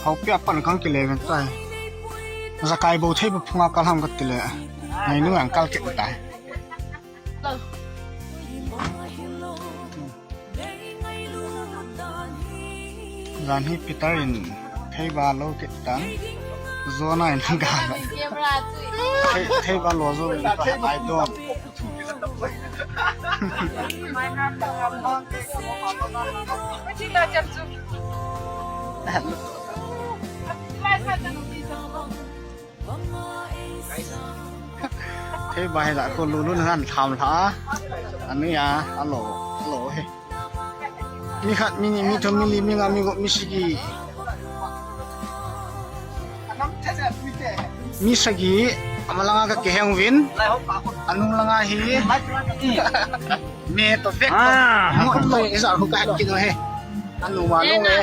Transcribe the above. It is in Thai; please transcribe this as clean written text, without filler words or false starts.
เขาเปียกปั่นกังกิเลกันใต้สกายโบเทบพุงกะลำกัติเลในเนื้อกัลเก็ตตายร้านที่ปีเตอร์อินเทบาโลเก็ตตังโซน่าอินทังกันเทบาโลโซอินไอดอมเทบาให้ละคนรู้นั่นทำท่าอันนี้อ่ะฮัลโหลเฮ้มีขัดมีทมิลีมีงามีกมิสกีมีสกีอามาลังกับเกฮงวินอันนู้นลังอาฮีเมตตัวเด็กหมดเลยไอ้สาวเขาแก่กินเลยอันนู้นมาลงเลย